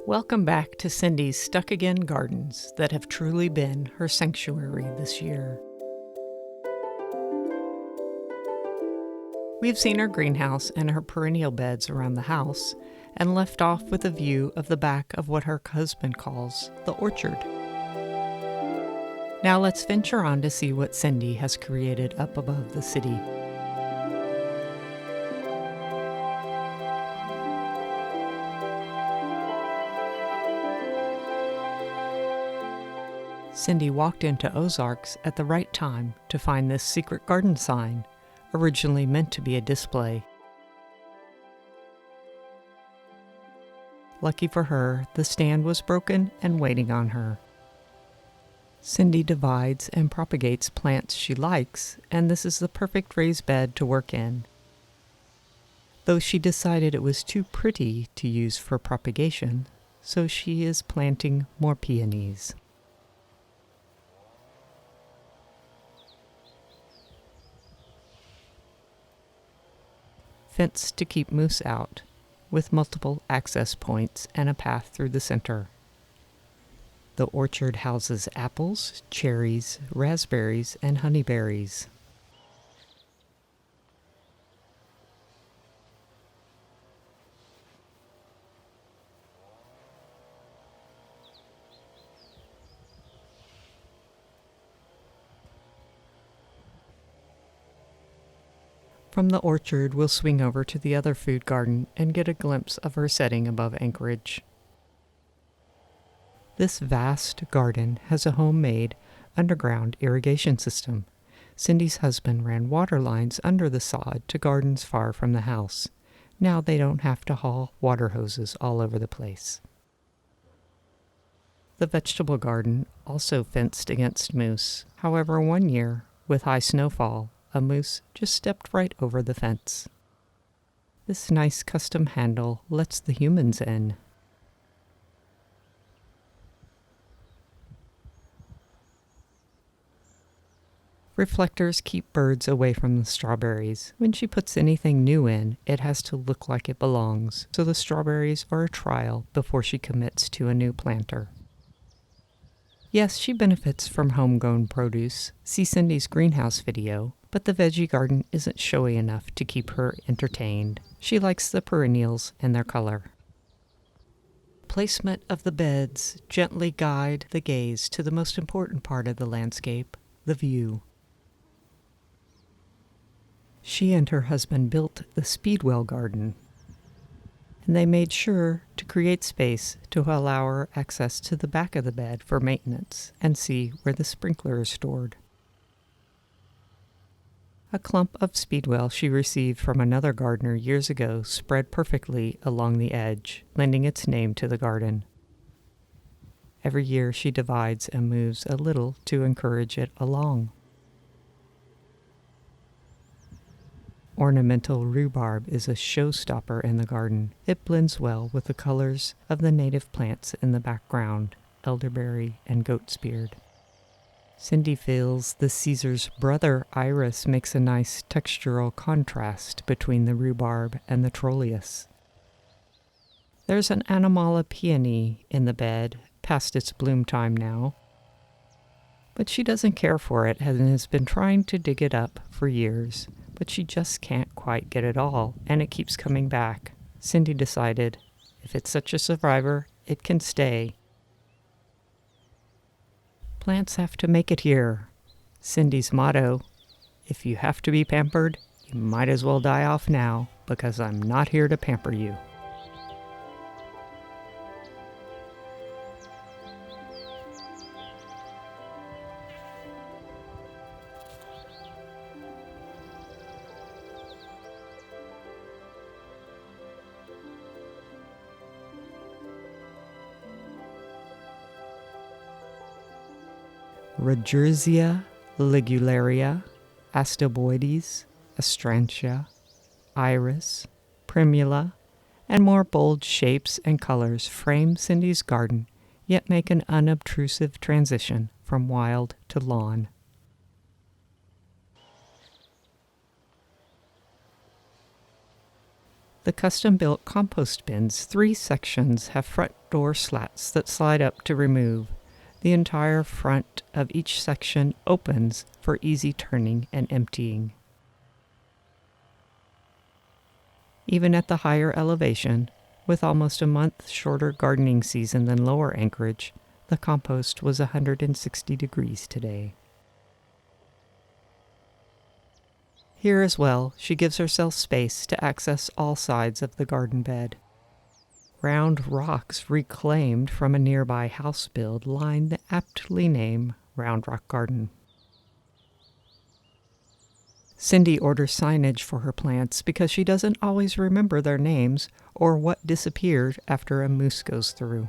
Welcome back to Cindy's Stuckagain Gardens that have truly been her sanctuary this year. We've seen her greenhouse and her perennial beds around the house and left off with a view of the back of what her husband calls the orchard. Now let's venture on to see what Cindy has created up above the city. Cindy walked into Ozarks at the right time to find this secret garden sign, originally meant to be a display. Lucky for her, the stand was broken and waiting on her. Cindy divides and propagates plants she likes, and this is the perfect raised bed to work in. Though she decided it was too pretty to use for propagation, so she is planting more peonies. Fence to keep moose out, with multiple access points and a path through the center. The orchard houses apples, cherries, raspberries, and honeyberries. From the orchard, we'll swing over to the other food garden and get a glimpse of her setting above Anchorage. This vast garden has a homemade underground irrigation system. Cindy's husband ran water lines under the sod to gardens far from the house. Now they don't have to haul water hoses all over the place. The vegetable garden also fenced against moose. However, one year, with high snowfall, a moose just stepped right over the fence. This nice custom handle lets the humans in. Reflectors keep birds away from the strawberries. When she puts anything new in, it has to look like it belongs, so the strawberries are a trial before she commits to a new planter. Yes, she benefits from homegrown produce. See Cindy's greenhouse video, but the veggie garden isn't showy enough to keep her entertained. She likes the perennials and their color. Placement of the beds gently guide the gaze to the most important part of the landscape, the view. She and her husband built the speedwell garden, and they made sure to create space to allow her access to the back of the bed for maintenance and see where the sprinkler is stored. A clump of speedwell she received from another gardener years ago spread perfectly along the edge, lending its name to the garden. Every year she divides and moves a little to encourage it along. Ornamental rhubarb is a showstopper in the garden. It blends well with the colors of the native plants in the background, elderberry and goatsbeard. Cindy feels the Caesar's brother iris makes a nice textural contrast between the rhubarb and the trolleus. There's an Animala peony in the bed, past its bloom time now, but she doesn't care for it and has been trying to dig it up for years. But she just can't quite get it all, and it keeps coming back. Cindy decided, if it's such a survivor, it can stay. Plants have to make it here. Cindy's motto, if you have to be pampered, you might as well die off now, because I'm not here to pamper you. Rodgersia, ligularia, astaboides, astrantia, iris, primula, and more bold shapes and colors frame Cindy's garden, yet make an unobtrusive transition from wild to lawn. The custom-built compost bins, 3 sections, have front door slats that slide up to remove. The entire front of each section opens for easy turning and emptying. Even at the higher elevation, with almost a month shorter gardening season than lower Anchorage, the compost was 160 degrees today. Here as well, she gives herself space to access all sides of the garden bed. Round rocks reclaimed from a nearby house build line the aptly named Round Rock Garden. Cindy orders signage for her plants because she doesn't always remember their names or what disappeared after a moose goes through.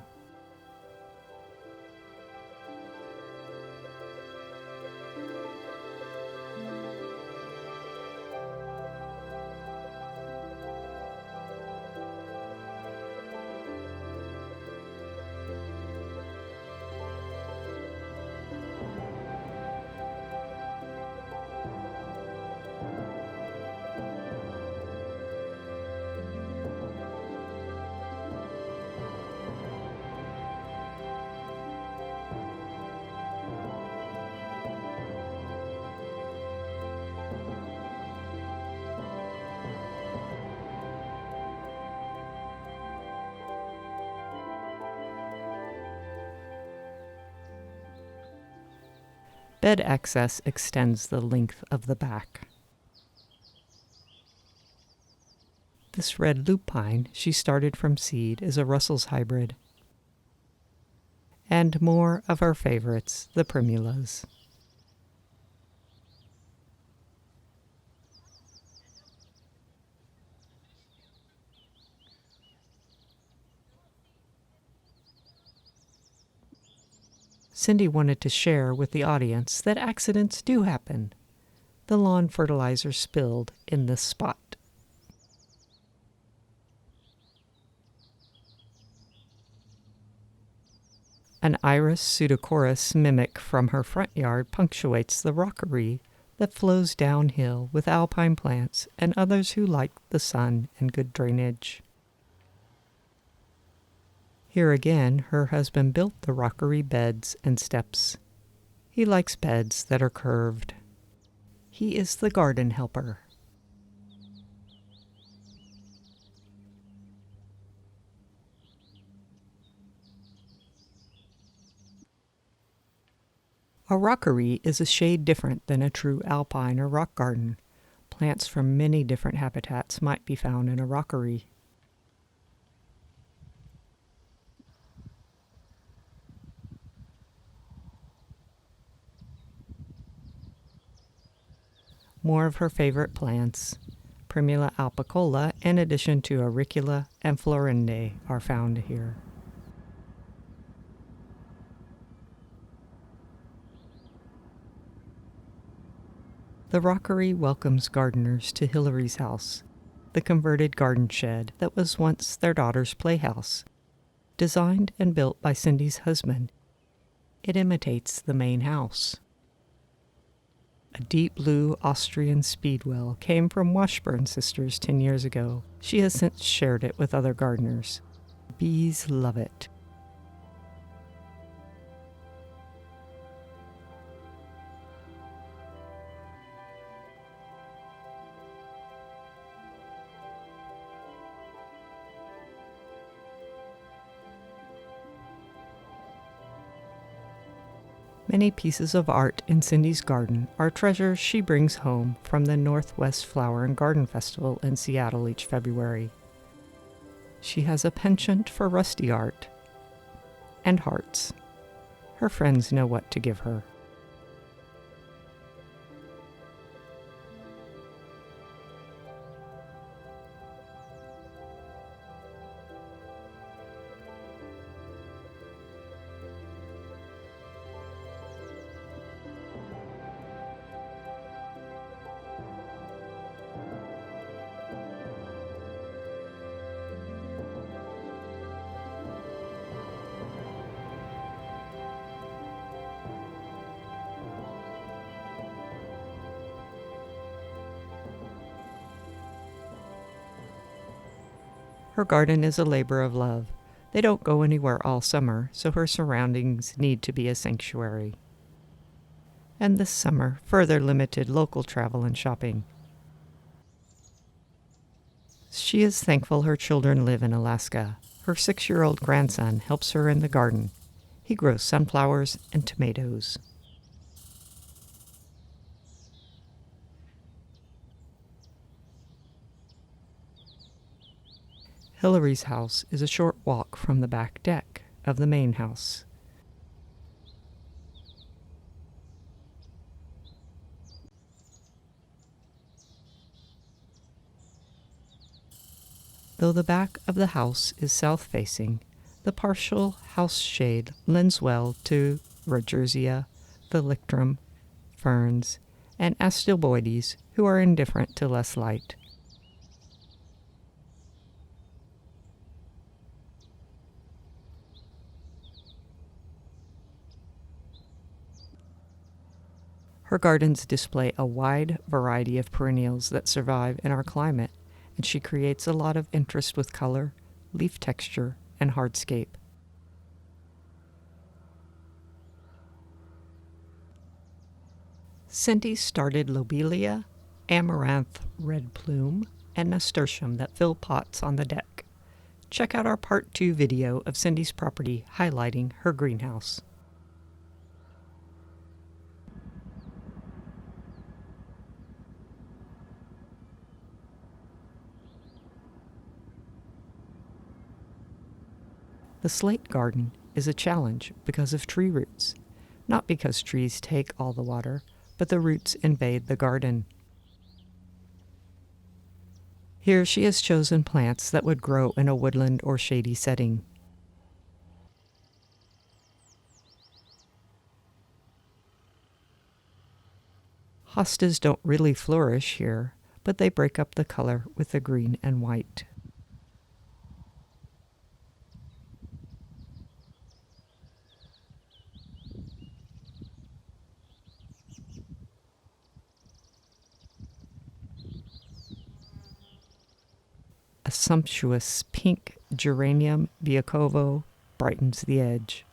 Bed access extends the length of the back. This red lupine she started from seed is a Russell's hybrid. And more of our favorites, the Primulas. Cindy wanted to share with the audience that accidents do happen. The lawn fertilizer spilled in this spot. An Iris pseudochorus mimic from her front yard punctuates the rockery that flows downhill with alpine plants and others who like the sun and good drainage. Here again, her husband built the rockery beds and steps. He likes beds that are curved. He is the garden helper. A rockery is a shade different than a true alpine or rock garden. Plants from many different habitats might be found in a rockery. More of her favorite plants, Primula alpicola, in addition to aricula and florinde, are found here. The rockery welcomes gardeners to Hilary's house, the converted garden shed that was once their daughter's playhouse. Designed and built by Cindy's husband, it imitates the main house. A deep blue Austrian speedwell came from Washburn Sisters 10 years ago. She has since shared it with other gardeners. Bees love it. Many pieces of art in Cindy's garden are treasures she brings home from the Northwest Flower and Garden Festival in Seattle each February. She has a penchant for rusty art and hearts. Her friends know what to give her. Her garden is a labor of love. They don't go anywhere all summer, so her surroundings need to be a sanctuary. And this summer further limited local travel and shopping. She is thankful her children live in Alaska. Her 6-year-old grandson helps her in the garden. He grows sunflowers and tomatoes. Hillary's house is a short walk from the back deck of the main house. Though the back of the house is south-facing, the partial house shade lends well to Rodgersia, the lictrum, ferns, and astilboides, who are indifferent to less light. Her gardens display a wide variety of perennials that survive in our climate, and she creates a lot of interest with color, leaf texture, and hardscape. Cindy started lobelia, Amaranth'Red Plume, and nasturtium that fill pots on the deck. Check out our Part 2 video of Cindy's property highlighting her greenhouse. The slate garden is a challenge because of tree roots, not because trees take all the water, but the roots invade the garden. Here she has chosen plants that would grow in a woodland or shady setting. Hostas don't really flourish here, but they break up the color with the green and white. A sumptuous pink geranium Biokovo brightens the edge.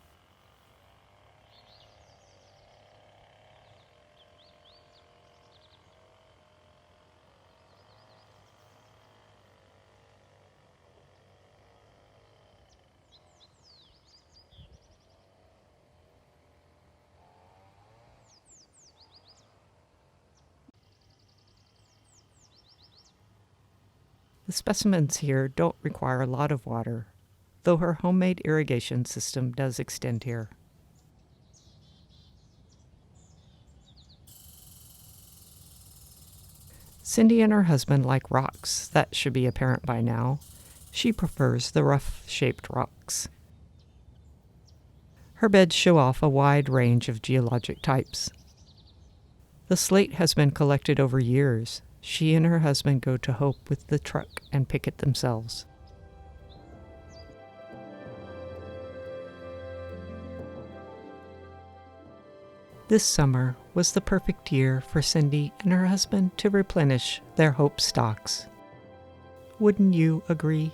The specimens here don't require a lot of water, though her homemade irrigation system does extend here. Cindy and her husband like rocks, that should be apparent by now. She prefers the rough-shaped rocks. Her beds show off a wide range of geologic types. The slate has been collected over years. She and her husband go to Hope with the truck and pick it themselves. This summer was the perfect year for Cindy and her husband to replenish their Hope stocks. Wouldn't you agree?